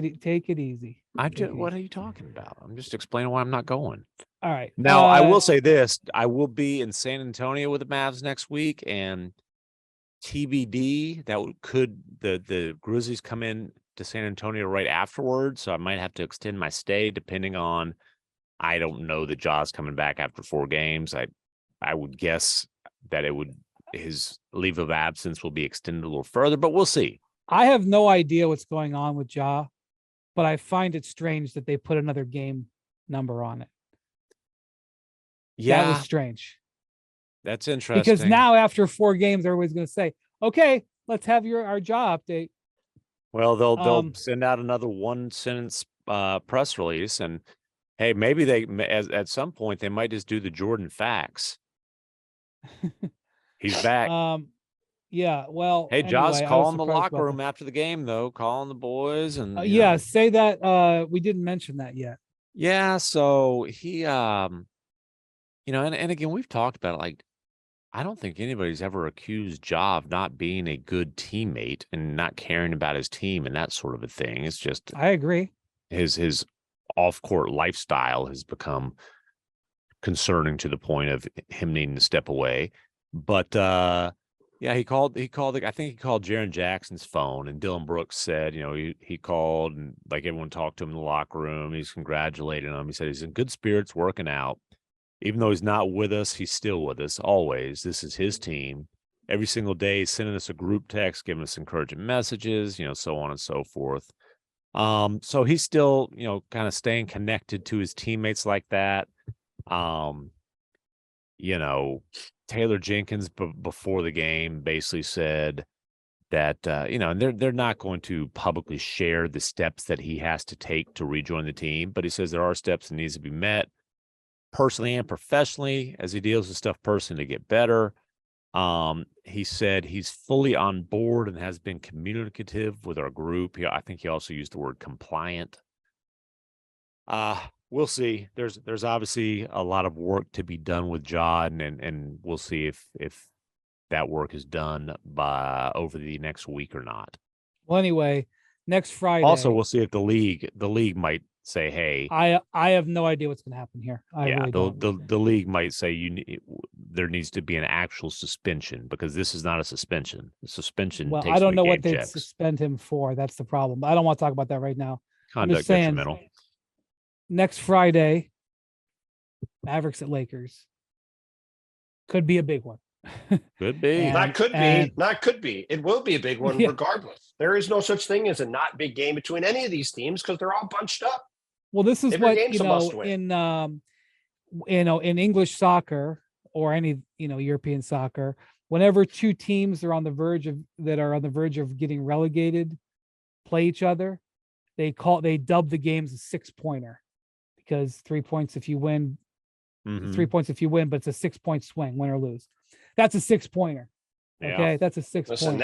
it easy. What are you talking about? I'm just explaining why I'm not going. All right. Now, I will say this. I will be in San Antonio with the Mavs next week, and TBD, the Grizzlies come in to San Antonio right afterwards, so I might have to extend my stay depending on, I don't know, the Jaws coming back after 4 games. I would guess that his leave of absence will be extended a little further, but we'll see. I have no idea what's going on with Ja, but I find it strange that they put another game number on it. Yeah, that was strange. That's interesting. Because now after 4 games, everybody's going to say, "Okay, let's have our Ja update." Well, they'll send out another 1-sentence press release, and hey, maybe at some point they might just do the Jordan facts. He's back. Yeah. Well, hey, anyway, Ja's calling the locker about room that. after the game, though, calling the boys, and yeah, say that. We didn't mention that yet. Yeah, so he, and again, we've talked about it. Like, I don't think anybody's ever accused Ja of not being a good teammate and not caring about his team and that sort of a thing. It's just I agree. His off-court lifestyle has become concerning to the point of him needing to step away. But yeah, he called. I think he called Jaren Jackson's phone, and Dillon Brooks said, he called and like everyone talked to him in the locker room. He's congratulating him. He said he's in good spirits, working out. Even though he's not with us, he's still with us always. This is his team. Every single day, he's sending us a group text, giving us encouraging messages, so on and so forth. So he's still, kind of staying connected to his teammates like that. Taylor Jenkins before the game basically said that, and they're not going to publicly share the steps that he has to take to rejoin the team, but he says there are steps that needs to be met personally and professionally as he deals with stuff personally to get better. He said he's fully on board and has been communicative with our group. I think he also used the word compliant. We'll see. There's obviously a lot of work to be done with Ja, and we'll see if that work is done by over the next week or not. Well, anyway, next Friday. Also, we'll see if the league might say, "Hey, I have no idea what's going to happen here." The league might say there needs to be an actual suspension because this is not a suspension. The suspension. Well, takes I don't know what they'd they'd suspend him for. That's the problem. I don't want to talk about that right now. Conduct detrimental. Next Friday, Mavericks at Lakers could be a big one. Could be. Not could be. It will be a big one regardless. There is no such thing as a not big game between any of these teams because they're all bunched up. Well, this is what in English soccer or any European soccer, whenever 2 teams are on the verge of getting relegated, play each other, they dub the games a 6-pointer because 3 points if you win, 3 points if you win, but it's a 6-point swing, win or lose. That's a 6-pointer. Okay, that's a 6-pointer. Listen,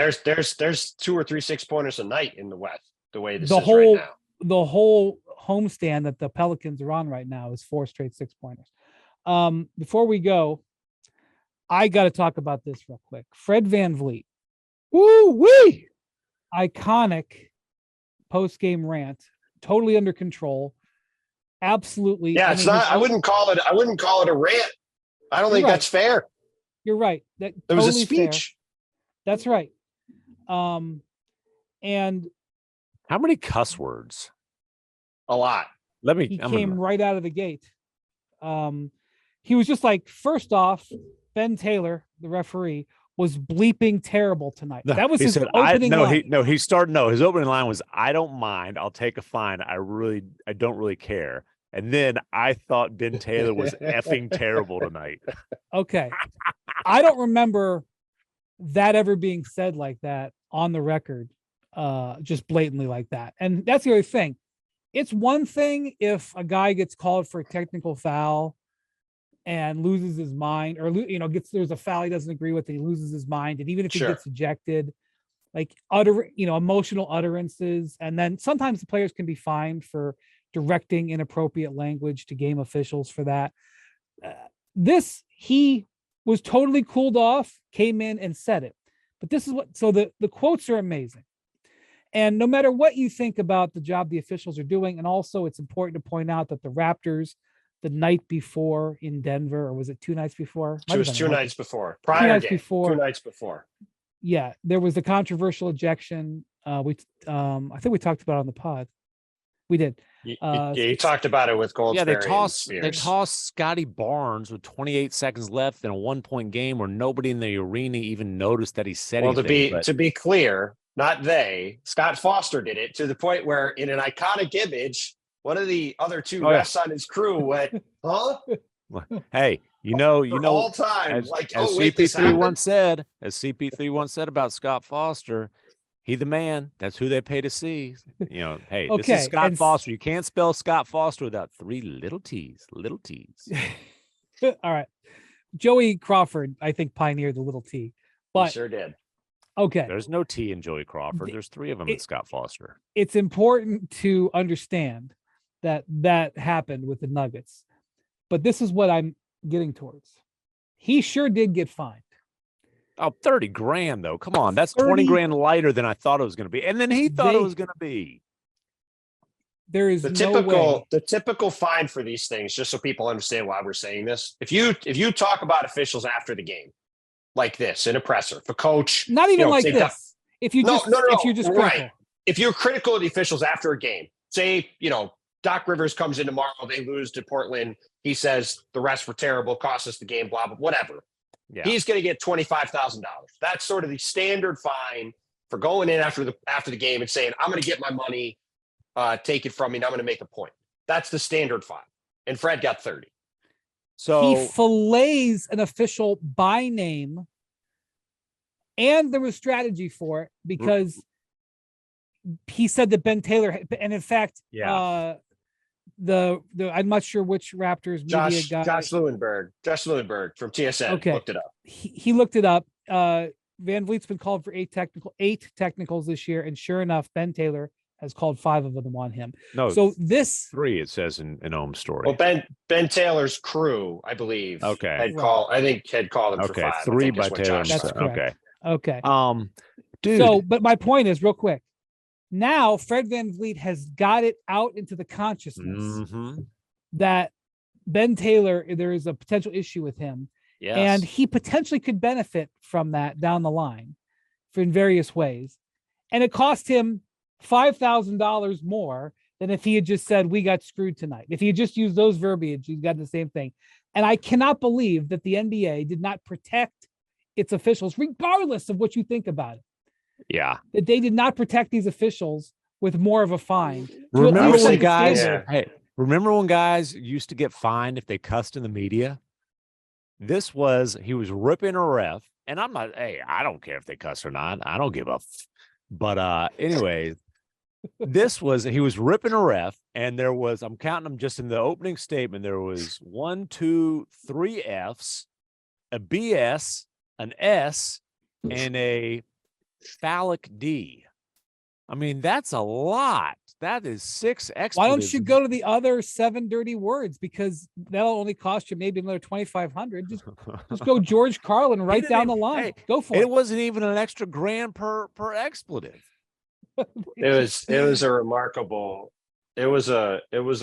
there's 2 or 3 6-pointers a night in the West. The way this is right now. The whole homestand that the Pelicans are on right now is 4 straight 6-pointers. Before we go, I got to talk about this real quick. Fred VanVleet. Woo-wee! Iconic post-game rant, totally under control. Absolutely. Yeah, it's not. I wouldn't call it a rant. I don't think that's fair. You're right. That it was totally a speech. Fair. That's right. And how many cuss words? A lot. He came right out of the gate. He was just like, first off, Ben Taylor, the referee, was bleeping terrible tonight. That was his opening line. His opening line was, "I don't mind. I'll take a fine. I don't really care." And then I thought Ben Taylor was effing terrible tonight. Okay. I don't remember that ever being said like that on the record, just blatantly like that. And that's the other thing. It's one thing if a guy gets called for a technical foul and loses his mind, or there's a foul he doesn't agree with, and he loses his mind, and even if he gets ejected, like emotional utterances, and then sometimes the players can be fined for directing inappropriate language to game officials for that. He was totally cooled off, came in and said it. But this is what, so the quotes are amazing. And no matter what you think about the job the officials are doing, and also it's important to point out that the Raptors, the night before in Denver, or was it 2 nights before? It was 2 nights before. 2 Prior nights game, before. 2 nights before. Yeah, there was the controversial ejection. I think we talked about it on the pod. We did. You talked about it with Goldsberry. Yeah, they tossed Scotty Barnes with 28 seconds left in a 1-point game where nobody in the arena even noticed that he said anything. Well, to be clear, not they. Scott Foster did it to the point where, in an iconic image, one of the other 2 refs on his crew went, "Huh?" Hey, you know, all time, as CP3 once said about Scott Foster, he the man. That's who they pay to see. You know, hey, Okay, this is Scott Foster. You can't spell Scott Foster without 3 little T's. Little T's. All right. Joey Crawford, I think, pioneered the little T. But he sure did. Okay. There's no T in Joey Crawford. There's 3 of them in Scott Foster. It's important to understand that happened with the Nuggets. But this is what I'm getting towards. He sure did get fined. Oh, 30 grand though. Come on. That's 20 grand lighter than I thought it was going to be. And then he thought it was going to be. There is the typical fine for these things, just so people understand why we're saying this. If you talk about officials after the game like this in a presser, if a coach, not even like this. If you're just critical. Right. If you're critical of the officials after a game, say, Doc Rivers comes in tomorrow, they lose to Portland. He says the refs were terrible, cost us the game, blah, blah, whatever. Yeah. He's going to get $25,000. That's sort of the standard fine for going in after the game and saying, I'm going to get my money, take it from me, and I'm going to make a point. That's the standard fine. And Fred got 30. So he fillets an official by name, and there was strategy for it because he said that Ben Taylor, and in fact, I'm not sure which Raptors media guy. Josh Lewenberg from TSN looked it up. He looked it up. VanVleet's been called for 8 technicals this year, and sure enough, Ben Taylor has called 5 of them on him. No, so this 3 it says in Ohm's story. Well, Ben Taylor's crew, I believe, had called him for 5. 3 by Taylor. That's correct. Okay. Dude. So, but my point is, real quick. Now, Fred VanVleet has got it out into the consciousness that Ben Taylor, there is a potential issue with him. Yes. And he potentially could benefit from that down the line in various ways. And it cost him $5,000 more than if he had just said, we got screwed tonight. If he had just used those verbiage, he's got the same thing. And I cannot believe that the NBA did not protect its officials, regardless of what you think about it. Yeah. That they did not protect these officials with more of a fine. Remember when guys used to get fined if they cussed in the media? He was ripping a ref, and I'm not, I don't care if they cuss or not. I don't give a But anyways, he was ripping a ref, and there was, I'm counting them just in the opening statement, there was 1, 2, 3 Fs, a BS, an S, and a phallic D. I mean, that's a lot. That is 6 expletives. Why don't you go to the other 7 dirty words? Because that'll only cost you maybe another $2,500. Just go George Carlin right down the line. Hey, go for it. It wasn't even an extra grand per expletive. It was a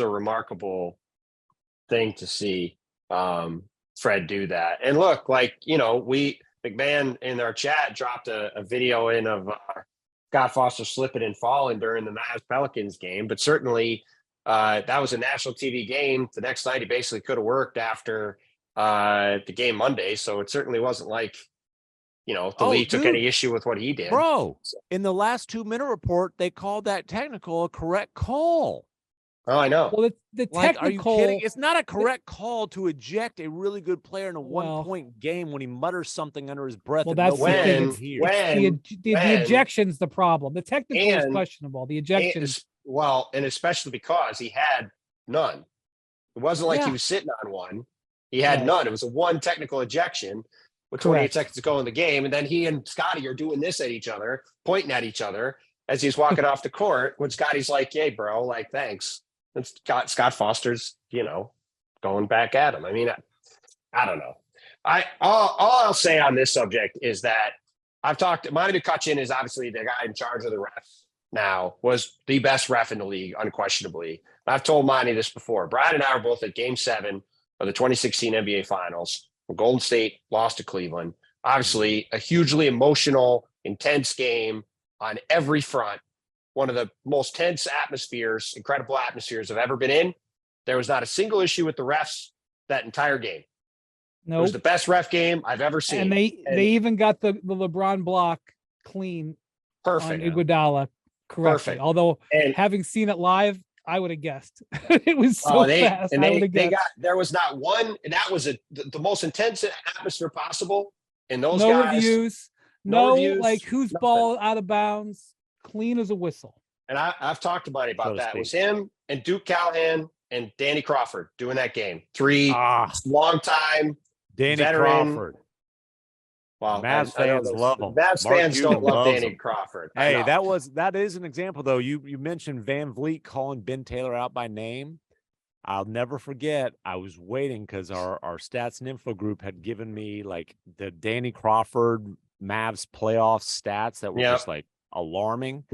remarkable thing to see Fred do that. And look, MacMahon in our chat dropped a video in of Scott Foster slipping and falling during the Mavs Pelicans game, but certainly that was a national TV game. The next night he basically could have worked after the game Monday, so it certainly wasn't like the league took any issue with what he did. Bro, in the last 2-minute report, they called that technical a correct call. Oh, I know. Well, the technical. Are you kidding? It's not a correct call to eject a really good player in a 1-point game when he mutters something under his breath. Well, that's the thing. The ejection's the problem. The technical is questionable. The ejection. And especially because he had none. It wasn't like he was sitting on one. He had none. It was a 1 technical ejection with 28 seconds to go in the game. And then he and Scotty are doing this at each other, pointing at each other as he's walking off the court when Scotty's like, hey, bro, thanks. And Scott Foster's, going back at him. I mean, I don't know. All I'll say on this subject is that I've talked. Monty McCutcheon is obviously the guy in charge of the refs now. Was the best ref in the league, unquestionably. I've told Monty this before. Brian and I were both at Game 7 of the 2016 NBA Finals when Golden State lost to Cleveland. Obviously, a hugely emotional, intense game on every front. One of the most tense atmospheres, incredible atmospheres I've ever been in. There was not a single issue with the refs that entire game. No, It was the best ref game I've ever seen. and they even got the LeBron block clean perfect. on Iguodala correctly. Perfect. Although And having seen it live, I would have guessed. It was so fast. And I would have they guessed. there was not one, and that was the most intense atmosphere possible. And those No guys, reviews. no No, reviews, like whose nothing. ball out of bounds, clean as a whistle. and I've talked to Monty So about to that. It speak. was him and Duke Callahan and Danny Crawford doing that game. Three Ah, long time. Danny Veteran. Crawford. Well, Mavs I know fans those- love him. Mavs Mark fans Cuban don't love loves Danny him. Crawford. I Hey, know. that is an example though. You mentioned VanVleet calling Ben Taylor out by name. I'll never forget. I was waiting because our stats and info group had given me like the Danny Crawford Mavs playoff stats that were Yep. just like alarming.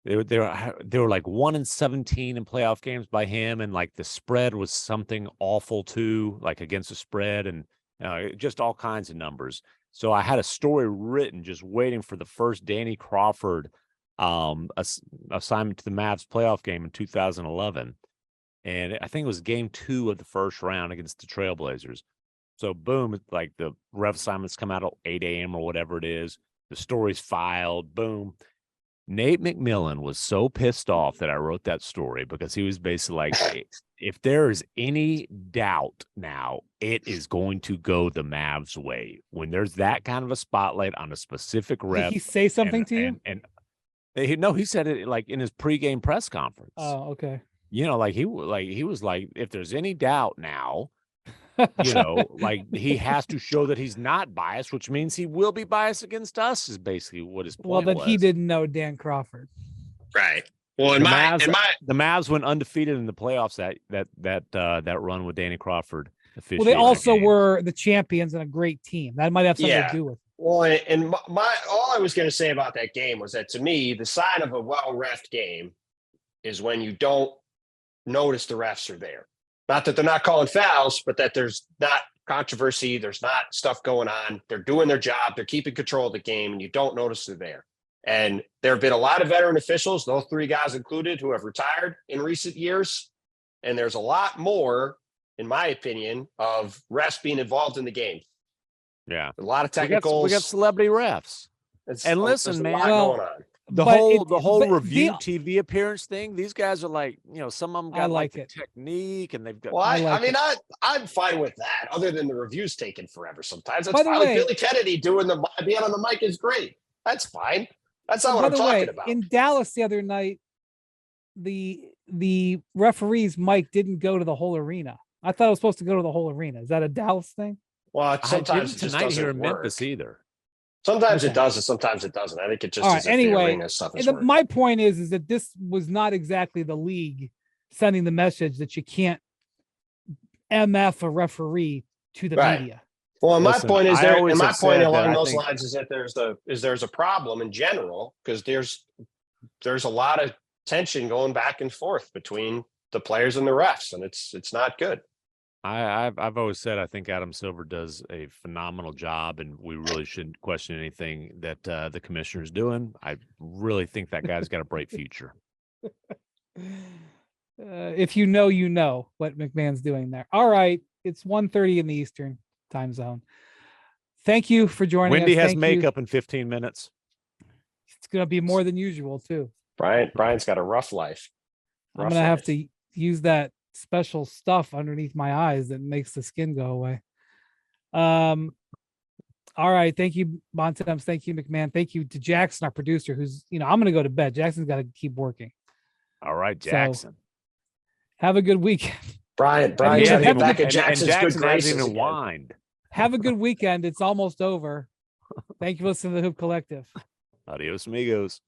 They were like 1-17 in playoff games by him, and like the spread was something awful too, like against the spread, and just all kinds of numbers. So I had a story written just waiting for the first Danny Crawford assignment to the Mavs playoff game in 2011. And I think it was game 2 of the first round against the Trailblazers. So boom, like the ref assignments come out at 8 a.m. or whatever it is. The story's filed, boom. Nate McMillan was so pissed off that I wrote that story because he was basically like, if there is any doubt now, it is going to go the Mavs' way. When there's that kind of a spotlight on a specific ref. Did he say something to you? And he said it like in his pregame press conference. Oh, okay. You know, he was like, if there's any doubt now, you know, like he has to show that he's not biased, which means he will be biased against us, is basically what his point Well, then was. he didn't know Dan Crawford. Right. Well, The Mavs went undefeated in the playoffs that run with Danny Crawford. Well, they also games. were the champions and a great team. That might have something Yeah. to do with it. Well, and all I was going to say about that game was that to me, the sign of a well-refed game is when you don't notice the refs are there. Not that they're not calling fouls, but that there's not controversy. There's not stuff going on. They're doing their job. They're keeping control of the game, and you don't notice they're there. And there have been a lot of veteran officials, those 3 guys included, who have retired in recent years. And there's a lot more, in my opinion, of refs being involved in the game. Yeah. A lot of technicals. We got celebrity refs. And listen, man, going on. The But whole but review the- TV appearance thing. These guys are like, you know, some of them I got like the it. technique, and they've got. Well, like I'm fine with that. Other than the reviews taking forever sometimes. That's By the fine. way- Billy Kennedy being on the mic is great. That's fine. That's not what By I'm the talking way, about. in Dallas the other night, the referee's mic didn't go to the whole arena. I thought it was supposed to go to the whole arena. Is that a Dallas thing? Well, sometimes I it didn't just tonight doesn't here in work. Memphis either. Sometimes Okay. it does, and sometimes it doesn't. I think it just All is right. if the Anyway, arena stuff is and working. my point is that this was not exactly the league sending the message that you can't MF a referee to the Right. media. Well, and Listen, my point is I there, always and my have point said that along I those think- lines is that there's a problem in general because there's a lot of tension going back and forth between the players and the refs, and it's not good. I've always said I think Adam Silver does a phenomenal job, and we really shouldn't question anything that the commissioner's doing. I really think that guy's got a bright future. If you know what McMahon's doing there. All right. It's 1:30 in the Eastern time zone. Thank you for joining Wendy us. has Thank you. makeup in 15 minutes. It's going to be more than usual too. Brian's got a rough life. I'm going to have to use that special stuff underneath my eyes that makes the skin go away. All right. Thank you, Bontemps. Thank you, McMahon. Thank you to Jackson, our producer, who's, I'm going to go to bed. Jackson's got to keep working. All right, So, Jackson. Have a good weekend. Brian's Yeah, got to have get a back good- in Jackson's good Jackson graces hasn't even again. whined. Have a good weekend. It's almost over. Thank you for listening to the Hoop Collective. Adios, amigos.